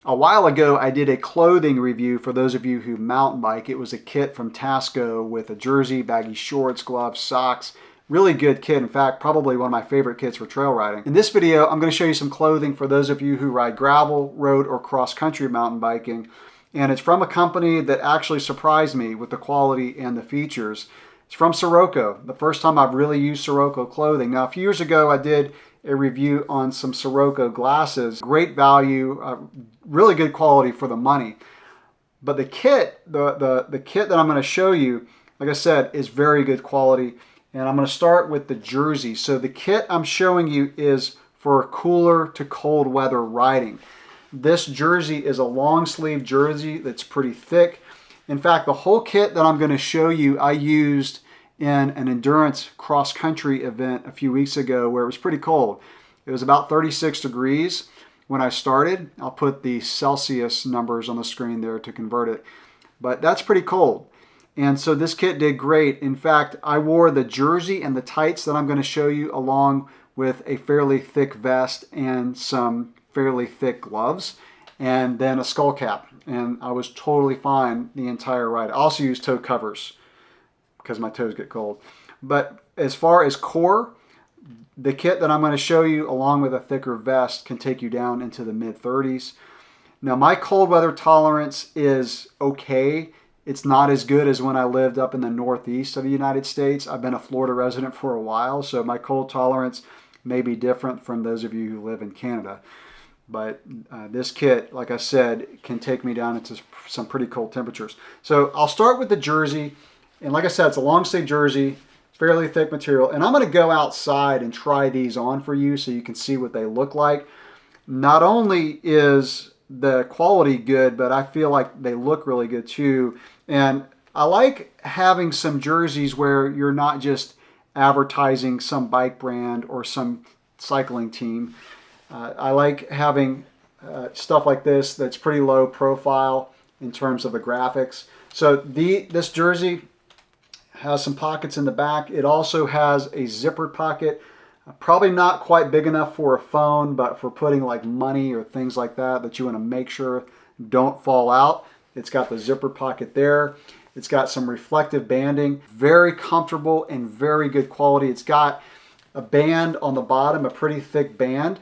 A while ago, I did a clothing review for those of you who mountain bike. It was a kit from Tasco with a jersey, baggy shorts, gloves, socks. Really good kit. In fact, probably one of my favorite kits for trail riding. In this video, I'm going to show you some clothing for those of you who ride gravel, road, or cross-country mountain biking. And it's from a company that actually surprised me with the quality and the features. It's from Siroko. The first time I've really used Siroko clothing. Now, a few years ago, I did a review on some Siroko glasses. Great value, really good quality for the money. But the kit, the kit that I'm going to show you, like I said, is very good quality. And I'm going to start with the jersey. So the kit I'm showing you is for cooler to cold weather riding. This jersey is a long sleeve jersey that's pretty thick. In fact, the whole kit that I'm going to show you, I used in an endurance cross-country event a few weeks ago where it was pretty cold. It was about 36 degrees when I started. I'll put the Celsius numbers on the screen there to convert it. But that's pretty cold. And so this kit did great. In fact, I wore the jersey and the tights that I'm going to show you along with a fairly thick vest and some fairly thick gloves and then a skull cap. And I was totally fine the entire ride. I also used toe covers because my toes get cold. But as far as core, the kit that I'm going to show you along with a thicker vest can take you down into the mid-30s. Now my cold weather tolerance is okay. It's not as good as when I lived up in the northeast of the United States. I've been a Florida resident for a while, so my cold tolerance may be different from those of you who live in Canada. But this kit, like I said, can take me down into some pretty cold temperatures. So I'll start with the jersey. And like I said, it's a long sleeve jersey, fairly thick material. And I'm going to go outside and try these on for you so you can see what they look like. Not only is the quality good, but I feel like they look really good too. And I like having some jerseys where you're not just advertising some bike brand or some cycling team. I like having stuff like this that's pretty low profile in terms of the graphics. So this jersey has some pockets in the back. It also has a zippered pocket. Probably not quite big enough for a phone, but for putting like money or things like that you want to make sure don't fall out. It's got the zipper pocket there. It's got some reflective banding. Very comfortable and very good quality. It's got a band on the bottom, a pretty thick band.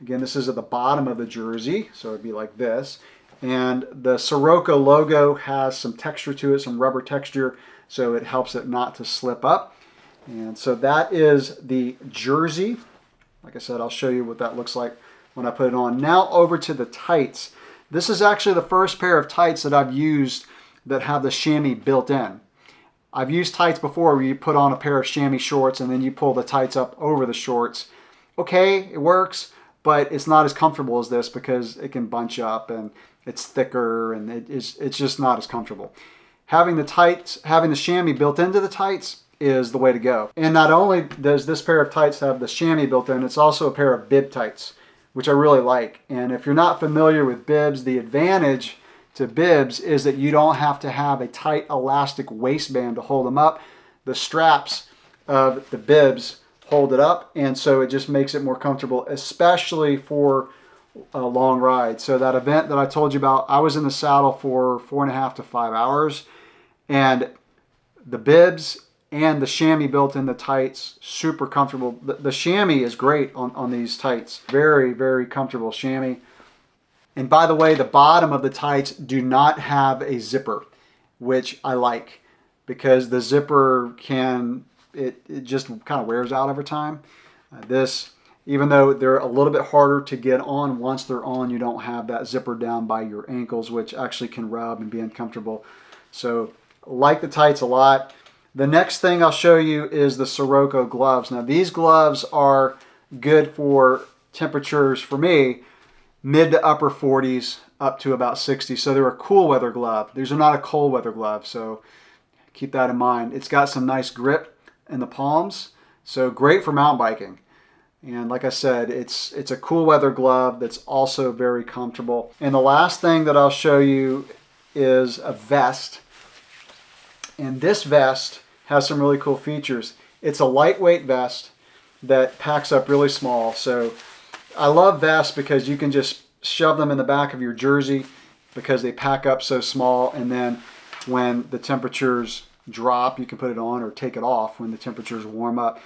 Again, this is at the bottom of the jersey, so it'd be like this. And the Siroko logo has some texture to it, some rubber texture, so it helps it not to slip up. And so that is the jersey. Like I said, I'll show you what that looks like when I put it on. Now over to the tights. This is actually the first pair of tights that I've used that have the chamois built in. I've used tights before where you put on a pair of chamois shorts and then you pull the tights up over the shorts. Okay, it works, but it's not as comfortable as this because it can bunch up and it's thicker and it's just not as comfortable. Having the tights, having the chamois built into the tights is the way to go. And not only does this pair of tights have the chamois built in, it's also a pair of bib tights, which I really like. And if you're not familiar with bibs, the advantage to bibs is that you don't have to have a tight elastic waistband to hold them up. The straps of the bibs hold it up, and so it just makes it more comfortable, especially for a long ride. So that event that I told you about, I was in the saddle for 4.5 to 5 hours, and the bibs and the chamois built in the tights, super comfortable. The chamois is great on these tights. Very, very comfortable chamois. And by the way, the bottom of the tights do not have a zipper, which I like because the zipper it just kind of wears out over time. This, even though they're a little bit harder to get on, once they're on, you don't have that zipper down by your ankles, which actually can rub and be uncomfortable. So I like the tights a lot. The next thing I'll show you is the Siroko gloves. Now these gloves are good for temperatures, for me, mid to upper 40s up to about 60. So they're a cool weather glove. These are not a cold weather glove, so keep that in mind. It's got some nice grip in the palms, so great for mountain biking. And like I said, it's a cool weather glove that's also very comfortable. And the last thing that I'll show you is a vest. And this vest has some really cool features. It's a lightweight vest that packs up really small. So I love vests because you can just shove them in the back of your jersey because they pack up so small, and then when the temperatures drop, you can put it on or take it off when the temperatures warm up.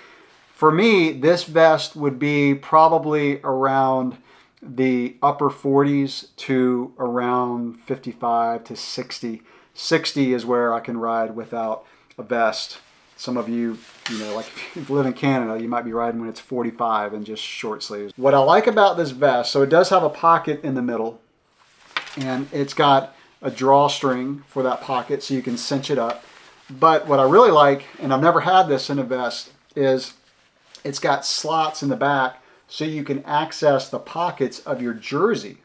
For me, this vest would be probably around the upper 40s to around 55 to 60. 60 is where I can ride without a vest. Some of you, like if you live in Canada, you might be riding when it's 45 and just short sleeves. What I like about this vest, so it does have a pocket in the middle, and it's got a drawstring for that pocket so you can cinch it up. But what I really like, and I've never had this in a vest, is it's got slots in the back so you can access the pockets of your jersey.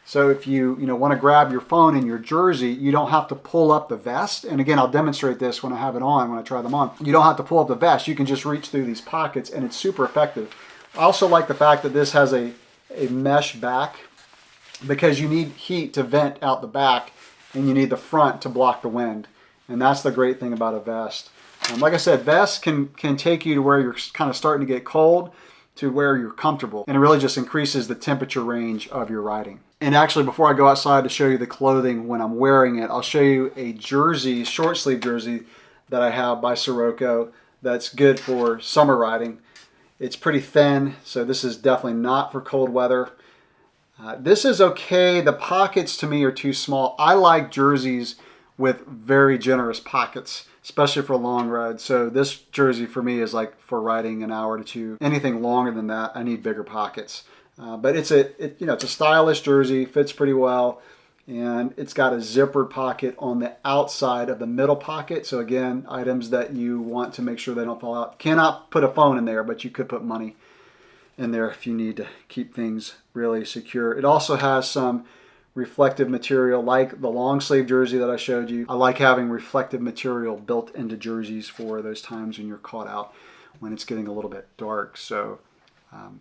So if you want to grab your phone in your jersey, you don't have to pull up the vest. And again, I'll demonstrate this when I have it on, when I try them on. You don't have to pull up the vest. You can just reach through these pockets, and it's super effective. I also like the fact that this has a mesh back, because you need heat to vent out the back, and you need the front to block the wind. And that's the great thing about a vest. Like I said, vests can take you to where you're kind of starting to get cold to where you're comfortable. And it really just increases the temperature range of your riding. And actually, before I go outside to show you the clothing when I'm wearing it, I'll show you a jersey, short sleeve jersey that I have by Siroko that's good for summer riding. It's pretty thin, so this is definitely not for cold weather. This is okay. The pockets to me are too small. I like jerseys with very generous pockets, especially for long rides. So this jersey for me is like for riding an hour to two. Anything longer than that, I need bigger pockets. But it's a stylish jersey, fits pretty well, and it's got a zippered pocket on the outside of the middle pocket. So again, items that you want to make sure they don't fall out. Cannot put a phone in there, but you could put money in there if you need to keep things really secure. It also has some reflective material like the long sleeve jersey that I showed you. I like having reflective material built into jerseys for those times when you're caught out when it's getting a little bit dark. So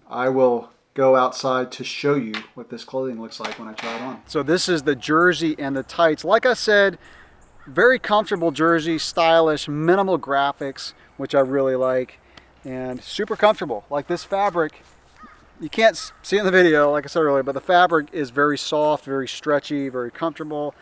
I will go outside to show you what this clothing looks like when I try it on. So this is the jersey and the tights. Like I said, very comfortable jersey, stylish, minimal graphics, which I really like, and super comfortable. Like this fabric, you can't see it in the video, like I said earlier, but the fabric is very soft, very stretchy, very comfortable.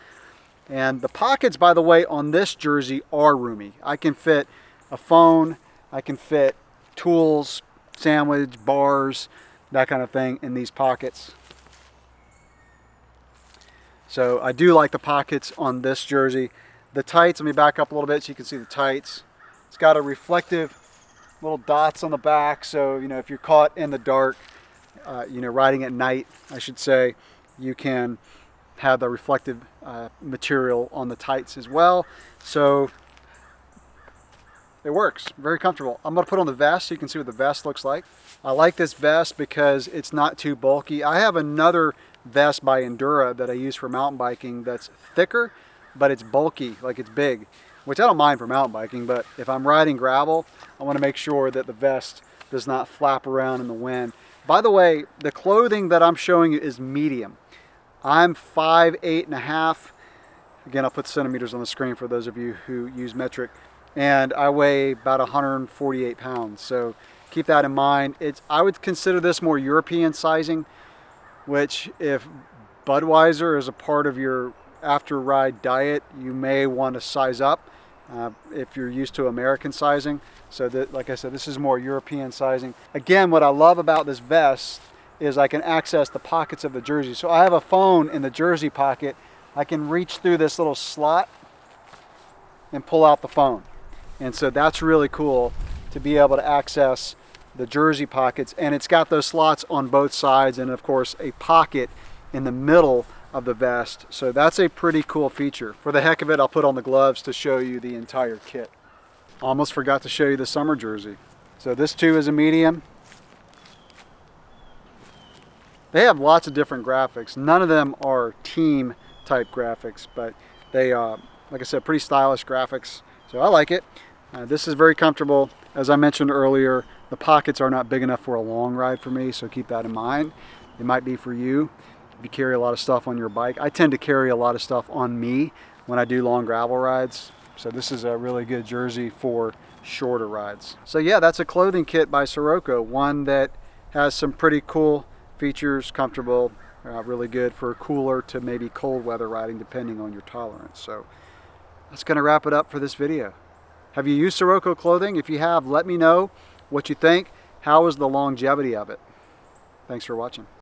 And the pockets, by the way, on this jersey are roomy. I can fit a phone, I can fit tools, sandwich, bars, that kind of thing in these pockets. So I do like the pockets on this jersey. The tights, let me back up a little bit so you can see the tights. It's got a reflective little dots on the back, so if you're caught in the dark, riding at night, I should say, you can have the reflective material on the tights as well. So it works, very comfortable. I'm gonna put on the vest so you can see what the vest looks like. I like this vest because it's not too bulky. I have another vest by Endura that I use for mountain biking that's thicker, but it's bulky, like it's big, which I don't mind for mountain biking, but if I'm riding gravel, I wanna make sure that the vest does not flap around in the wind. By the way, the clothing that I'm showing you is medium. I'm 5'8.5". Again, I'll put centimeters on the screen for those of you who use metric. And I weigh about 148 pounds. So keep that in mind. I would consider this more European sizing, which if Budweiser is a part of your after ride diet, you may want to size up if you're used to American sizing. So that, like I said, this is more European sizing. Again, what I love about this vest is I can access the pockets of the jersey. So I have a phone in the jersey pocket. I can reach through this little slot and pull out the phone. And so that's really cool to be able to access the jersey pockets. And it's got those slots on both sides and of course a pocket in the middle of the vest. So that's a pretty cool feature. For the heck of it, I'll put on the gloves to show you the entire kit. Almost forgot to show you the summer jersey. So this too is a medium. They have lots of different graphics. None of them are team type graphics, but they, like I said, pretty stylish graphics. So I like it. This is very comfortable. As I mentioned earlier, the pockets are not big enough for a long ride for me, so keep that in mind. It might be for you if you carry a lot of stuff on your bike. I tend to carry a lot of stuff on me when I do long gravel rides. So this is a really good jersey for shorter rides. So yeah, that's a clothing kit by Siroko, one that has some pretty cool features, comfortable, Really good for cooler to maybe cold weather riding, depending on your tolerance. So that's going to wrap it up for this video. Have you used Siroko clothing? If you have, let me know what you think. How is the longevity of it? Thanks for watching.